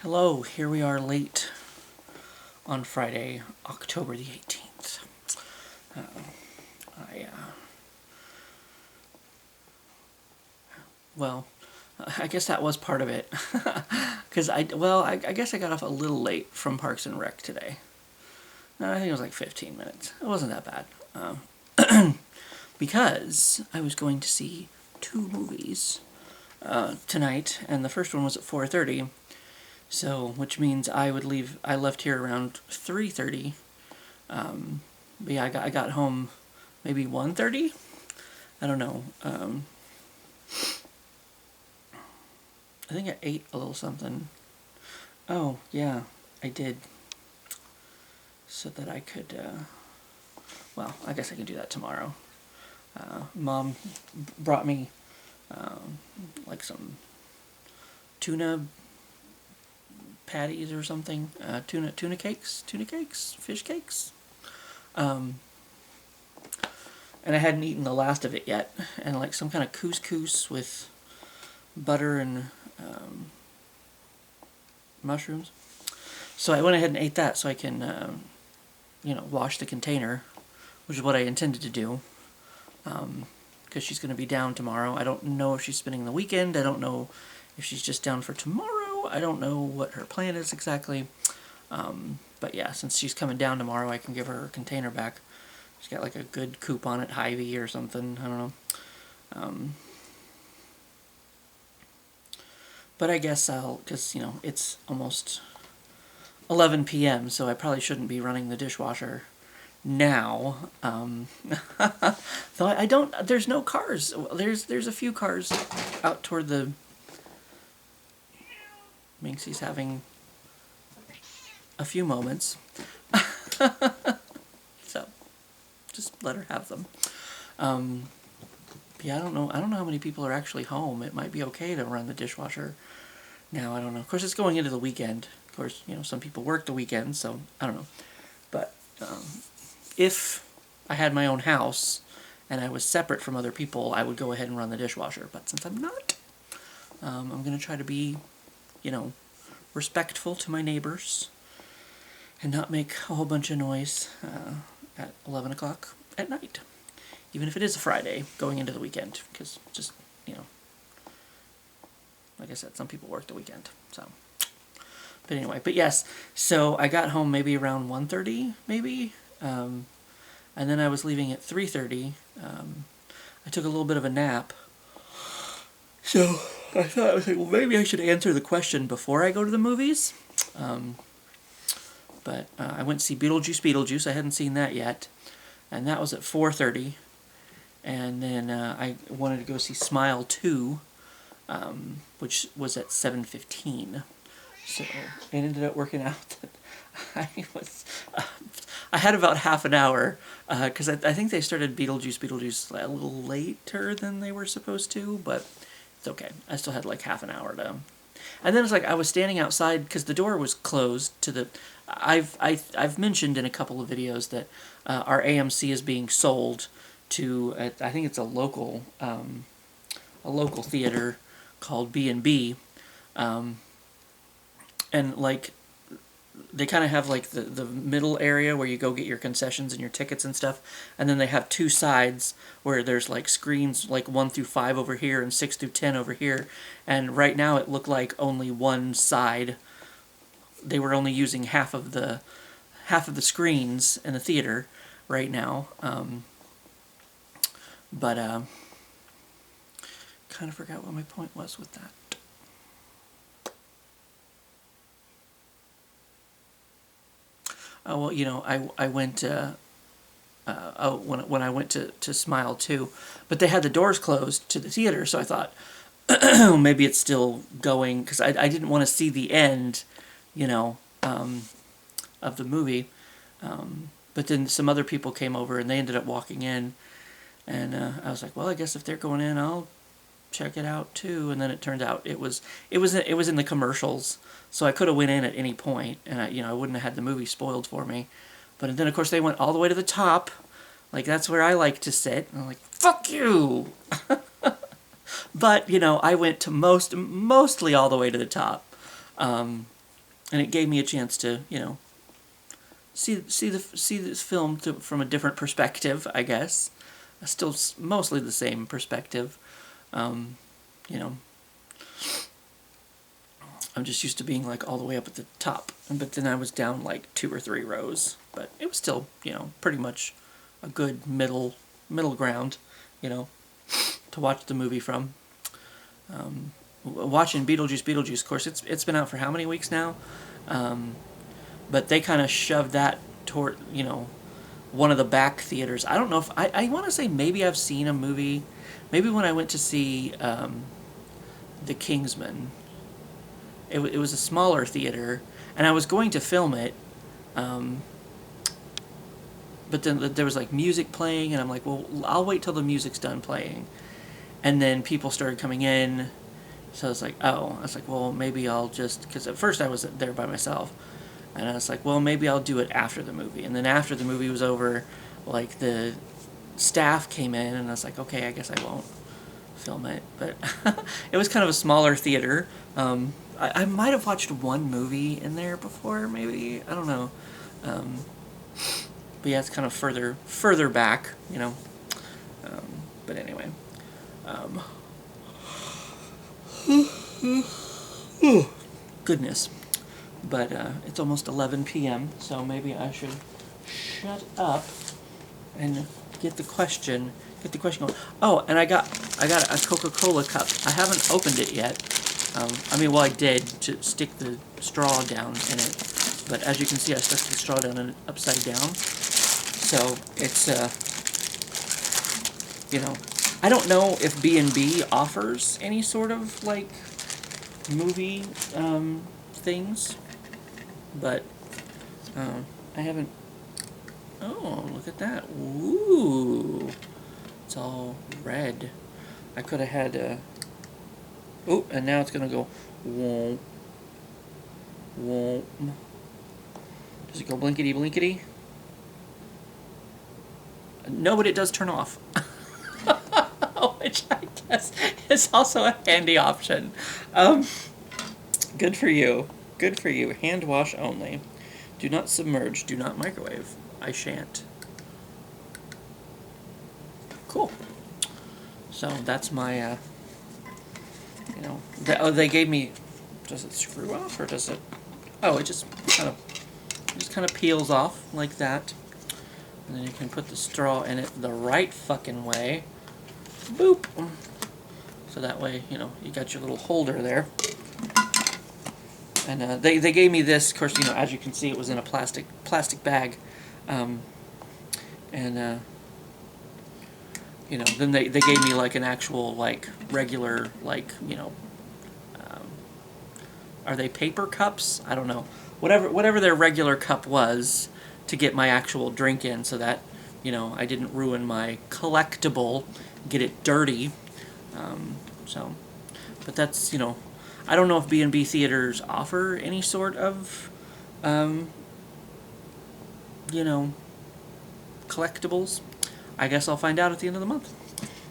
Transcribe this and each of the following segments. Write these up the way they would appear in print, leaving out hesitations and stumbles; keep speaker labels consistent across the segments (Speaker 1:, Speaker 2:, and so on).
Speaker 1: Hello, here we are late on Friday, October the 18th. Well, I guess that was part of it. Because I guess I got off a little late from Parks and Rec today. I think it was like 15 minutes. It wasn't that bad. Because I was going to see two movies tonight, and the first one was at 4:30. So, which means I left here around 3:30. But yeah, I got home maybe 1:30? I don't know. I think I ate a little something. Oh, yeah, I did. So that I could, well, I guess I can do that tomorrow. Mom brought me, like some tuna patties or something, tuna cakes, fish cakes. And I hadn't eaten the last of it yet, and like some kind of couscous with butter and mushrooms. So I went ahead and ate that so I can, wash the container, which is what I intended to do, because she's going to be down tomorrow. I don't know if she's spending the weekend. I don't know if she's just down for tomorrow. I don't know what her plan is exactly. But yeah, since she's coming down tomorrow, I can give her container back. She's got like a good coupon at Hy-Vee or something. I don't know. But I guess because, it's almost 11 p.m., so I probably shouldn't be running the dishwasher now. Though I don't, there's no cars. There's a few cars out toward the... Minxie's having a few moments. So, just let her have them. Yeah, I don't know how many people are actually home. It might be okay to run the dishwasher now. I don't know. Of course, it's going into the weekend. Of course, some people work the weekend, so I don't know. But if I had my own house and I was separate from other people, I would go ahead and run the dishwasher. But since I'm not, I'm going to try to be, respectful to my neighbors and not make a whole bunch of noise at 11 o'clock at night. Even if it is a Friday going into the weekend, because just, like I said, some people work the weekend, so. But anyway, but yes, so I got home maybe around 1:30, maybe, and then I was leaving at 3:30. I took a little bit of a nap, so I thought, I was like, well, maybe I should answer the question before I go to the movies. But I went to see Beetlejuice. I hadn't seen that yet, and that was at 4:30. And then I wanted to go see Smile 2, which was at 7:15. So it ended up working out that I had about half an hour, because I think they started Beetlejuice a little later than they were supposed to, but it's okay. I still had like half an hour to... And then it's like I was standing outside because the door was closed to the... I've mentioned in a couple of videos that our AMC is being sold to, I think it's a local theater called B&B, and like they kind of have like the middle area where you go get your concessions and your tickets and stuff, and then they have two sides where there's like screens like 1 through 5 over here and 6 through 10 over here, and right now it looked like only one side. They were only using half of the screens in the theater right now. But kind of forgot what my point was with that. Oh, well, I went when I went to Smile 2, but they had the doors closed to the theater, so I thought maybe it's still going, because I didn't want to see the end, of the movie. But then some other people came over and they ended up walking in, and I was like, well, I guess if they're going in, I'll check it out too. And then it turned out it was in the commercials, so I could have went in at any point, and I wouldn't have had the movie spoiled for me. But then of course they went all the way to the top, like that's where I like to sit. And I'm like, fuck you. But I went to mostly all the way to the top. and it gave me a chance to, see this film from a different perspective, I guess. Still mostly the same perspective. You know, I'm just used to being like all the way up at the top, but then I was down like 2 or 3 rows. But it was still, pretty much a good middle ground, to watch the movie from. Watching Beetlejuice, of course, it's been out for how many weeks now? But they kind of shoved that toward, one of the back theaters. I don't know if, I want to say maybe I've seen a movie, maybe when I went to see The Kingsman. It was a smaller theater, and I was going to film it, but then there was like music playing, and I'm like, well, I'll wait till the music's done playing. And then people started coming in, so I was like, well, maybe I'll just, because at first I was there by myself, and I was like, well, maybe I'll do it after the movie. And then after the movie was over, like, the staff came in, and I was like, okay, I guess I won't film it. But it was kind of a smaller theater. I might have watched one movie in there before, maybe. I don't know. But yeah, it's kind of further back, But anyway. Goodness. But it's almost 11 p.m., so maybe I should shut up and get the question going. Oh, and I got a Coca-Cola cup. I haven't opened it yet. I did to stick the straw down in it, but as you can see, I stuck the straw down in it upside down. So it's I don't know if B&B offers any sort of like movie things, but I haven't. Oh, look at that! Ooh, it's all red. I could have had oh, and now it's gonna go. Whoa. Whoa. Does it go blinkety blinkety? No, but it does turn off. Which I guess is also a handy option. Good for you. Good for you. Hand wash only. Do not submerge. Do not microwave. I shan't. Cool. So that's my, they gave me, does it screw off or does it, it just kind of peels off like that. And then you can put the straw in it the right fucking way. Boop. So that way, you got your little holder there. And they gave me this, of course, as you can see, it was in a plastic bag. Then they gave me like an actual, like, regular, like, are they paper cups? I don't know. Whatever their regular cup was to get my actual drink in so that, I didn't ruin my collectible, get it dirty. But that's, I don't know if B&B theaters offer any sort of, collectibles. I guess I'll find out at the end of the month.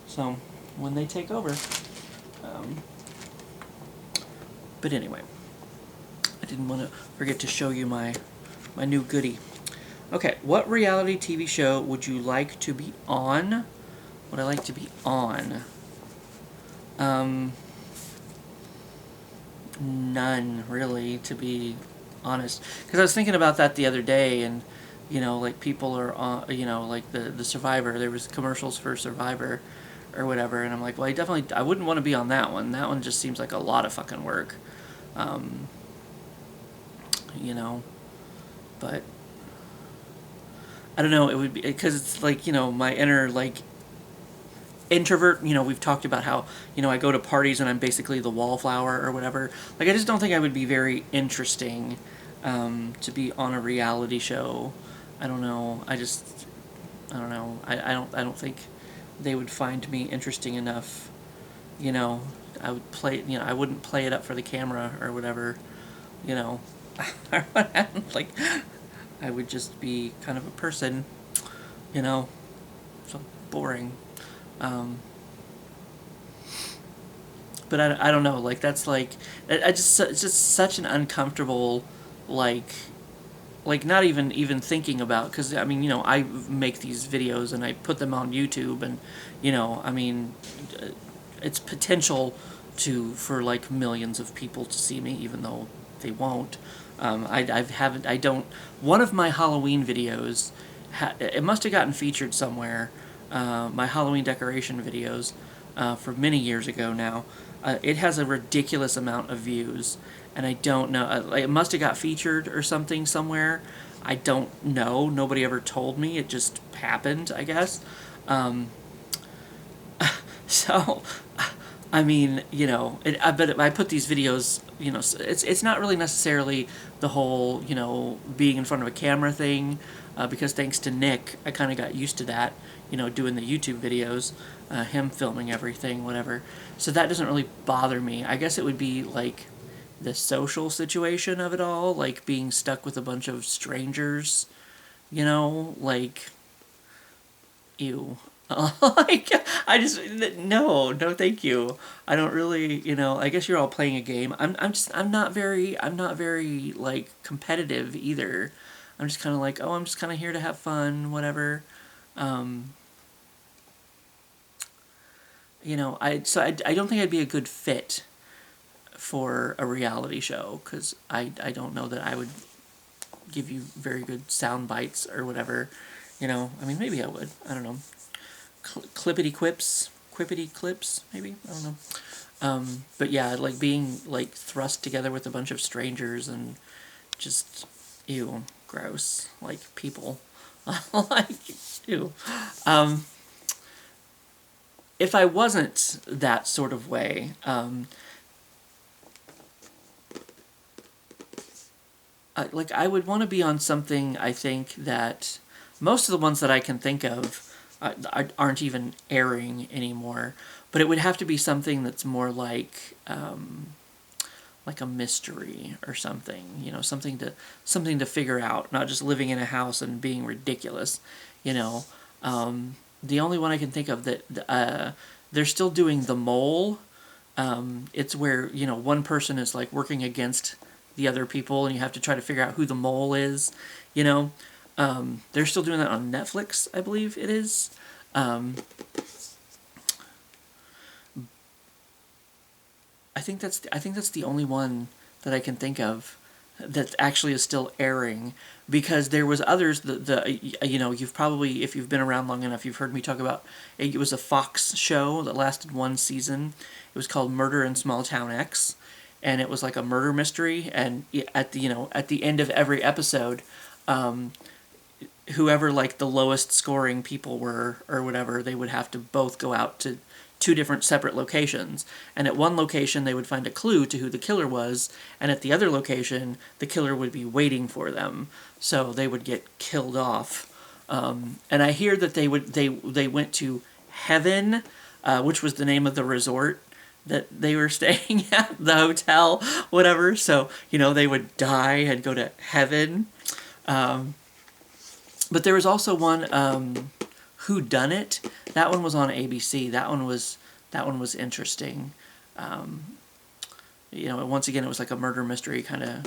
Speaker 1: So, when they take over. But anyway, I didn't want to forget to show you my new goodie. Okay, what reality TV show would you like to be on? Would I like to be on? None, really, to be honest. Because I was thinking about that the other day, and, like, people are on, like, the Survivor, there was commercials for Survivor, or whatever, and I'm like, well, I wouldn't want to be on that one. That one just seems like a lot of fucking work. But, I don't know, it would be, because it's like, my inner, like, introvert, we've talked about how, I go to parties and I'm basically the wallflower or whatever. Like, I just don't think I would be very interesting to be on a reality show. I don't know. I don't know. I don't think they would find me interesting enough. I would play, I wouldn't play it up for the camera or whatever, like, I would just be kind of a person, so boring. But I don't know, like, that's like, it's just such an uncomfortable like not even thinking about, because I mean, I make these videos and I put them on YouTube, and I mean, it's potential for like millions of people to see me, even though they won't. I don't. One of my Halloween videos, it must have gotten featured somewhere. My Halloween decoration videos, from many years ago now. It has a ridiculous amount of views, and I don't know. It must have got featured or something somewhere. I don't know. Nobody ever told me. It just happened, I guess. Um, so, I mean, but I put these videos. It's not really necessarily the whole being in front of a camera thing, because thanks to Nick, I kind of got used to that. Doing the YouTube videos, him filming everything, whatever. So that doesn't really bother me. I guess it would be like the social situation of it all, like being stuck with a bunch of strangers, like, ew. Like, I just, no, thank you. I don't really, I guess you're all playing a game. I'm not very, like, competitive either. I'm just kind of like, oh, I'm just kind of here to have fun, whatever. I don't think I'd be a good fit for a reality show, because I don't know that I would give you very good sound bites or whatever. I mean, maybe I would. I don't know. Quippity clips, maybe. I don't know. But yeah, like being like thrust together with a bunch of strangers and just, ew, gross, like people, like, ew. If I wasn't that sort of way, I would want to be on something, I think, that most of the ones that I can think of aren't even airing anymore. But it would have to be something that's more like a mystery or something, something to figure out, not just living in a house and being ridiculous, The only one I can think of that they're still doing The Mole. It's where one person is like working against the other people, and you have to try to figure out who the mole is. They're still doing that on Netflix, I believe it is. I think that's the only one that I can think of that actually is still airing, because there was others you've probably, if you've been around long enough, you've heard me talk about it. Was a Fox show that lasted one season. It was called Murder in Small Town X, and it was like a murder mystery, and at the end of every episode, whoever like the lowest scoring people were or whatever, they would have to both go out to two different separate locations, and at one location they would find a clue to who the killer was, and at the other location the killer would be waiting for them, so they would get killed off. And I hear that they went to Heaven, which was the name of the resort that they were staying at, the hotel, whatever. So they would die and go to Heaven. But there was also one, Who Done It? That one was on ABC. That one was interesting. Once again, it was like a murder mystery kind of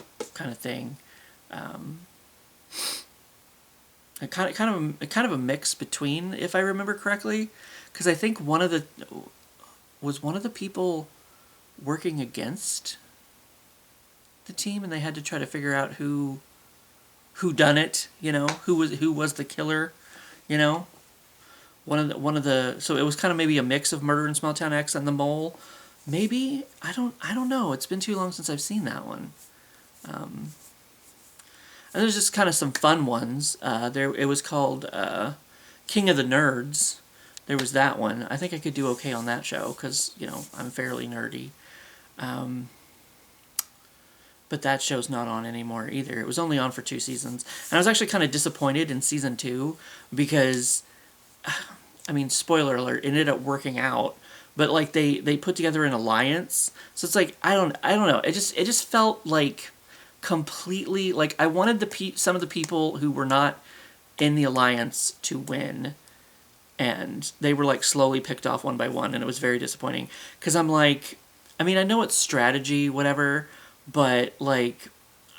Speaker 1: thing. Kind of a mix between, if I remember correctly, because I think one of the people working against the team, and they had to try to figure out who done it. Who was the killer. One of the so it was kind of maybe a mix of Murder in Small Town X and The Mole. Maybe, I don't know. It's been too long since I've seen that one. And there's just kind of some fun ones. It was called King of the Nerds. There was that one. I think I could do okay on that show because I'm fairly nerdy. But that show's not on anymore either. It was only on for 2 seasons, and I was actually kind of disappointed in season 2 because, I mean, spoiler alert, it ended up working out. But like they put together an alliance, so it's like I don't know. It just felt like completely like I wanted some of the people who were not in the alliance to win, and they were like slowly picked off one by one, and it was very disappointing because I'm like, I mean, I know it's strategy, whatever, but like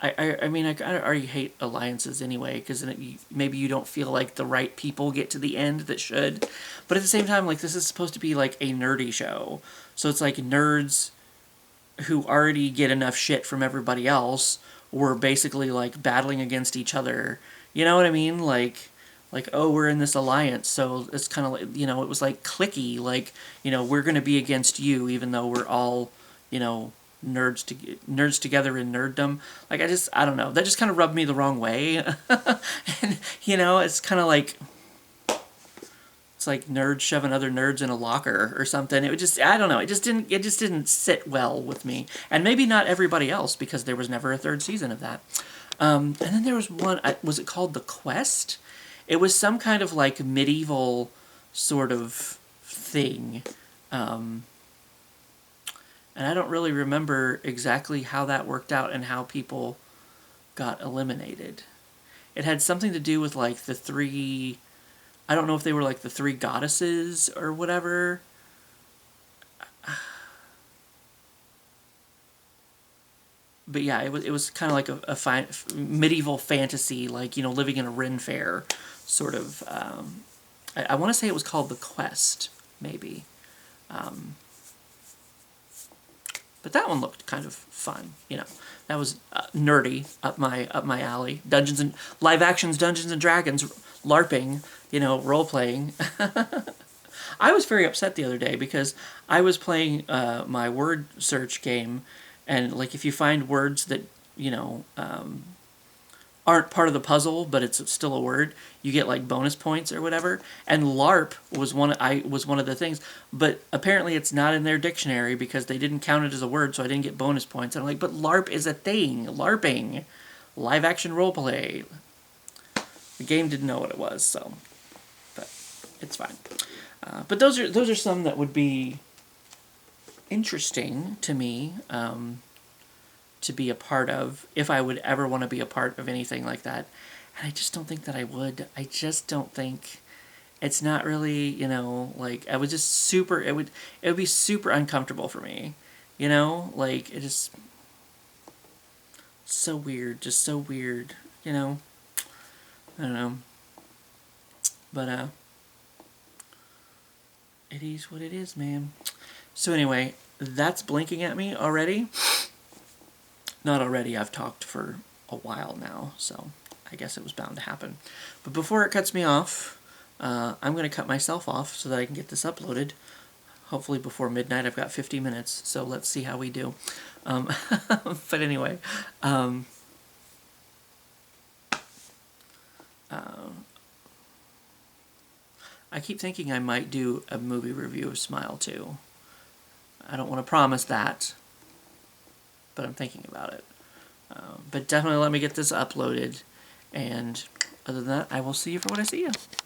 Speaker 1: I mean, I kind of already hate alliances anyway, because maybe you don't feel like the right people get to the end that should. But at the same time, like, this is supposed to be like a nerdy show. So it's like nerds who already get enough shit from everybody else were basically like battling against each other. You know what I mean? Like, oh, we're in this alliance, so it's kind of like, it was like clicky, like, we're going to be against you, even though we're all, you know, nerds together in nerddom. Like, I don't know, that just kind of rubbed me the wrong way. And it's kind of like, it's like nerds shoving other nerds in a locker or something. It would just, I don't know, it just didn't sit well with me, and maybe not everybody else, because there was never a third season of that. And then there was one, was it called The Quest? It was some kind of like medieval sort of thing. And I don't really remember exactly how that worked out and how people got eliminated. It had something to do with like the three, I don't know if they were like the three goddesses or whatever. But yeah, it was kind of like a medieval fantasy, like, living in a Ren fair, sort of. I want to say it was called The Quest, maybe. But that one looked kind of fun, That was nerdy, up my alley. Live actions, Dungeons and Dragons, LARPing, role playing. I was very upset the other day because I was playing my word search game, and like, if you find words that aren't part of the puzzle, but it's still a word, you get like bonus points or whatever. And LARP was one of the things, but apparently it's not in their dictionary because they didn't count it as a word, so I didn't get bonus points. And I'm like, but LARP is a thing, LARPing, live action role play. The game didn't know what it was, so, but it's fine. But those are some that would be interesting to me. To be a part of, if I would ever want to be a part of anything like that. And I just don't think that I would. I just don't think, it's not really, like, I would just it would be super uncomfortable for me, like, it is so weird, just so weird, I don't know, but it is what it is, man. So anyway, that's blinking at me already. Not already, I've talked for a while now, so I guess it was bound to happen. But before it cuts me off, I'm going to cut myself off so that I can get this uploaded. Hopefully before midnight. I've got 50 minutes, so let's see how we do. But anyway, I keep thinking I might do a movie review of Smile 2. I don't want to promise that, but I'm thinking about it. But definitely let me get this uploaded, and other than that, I will see you for when I see you.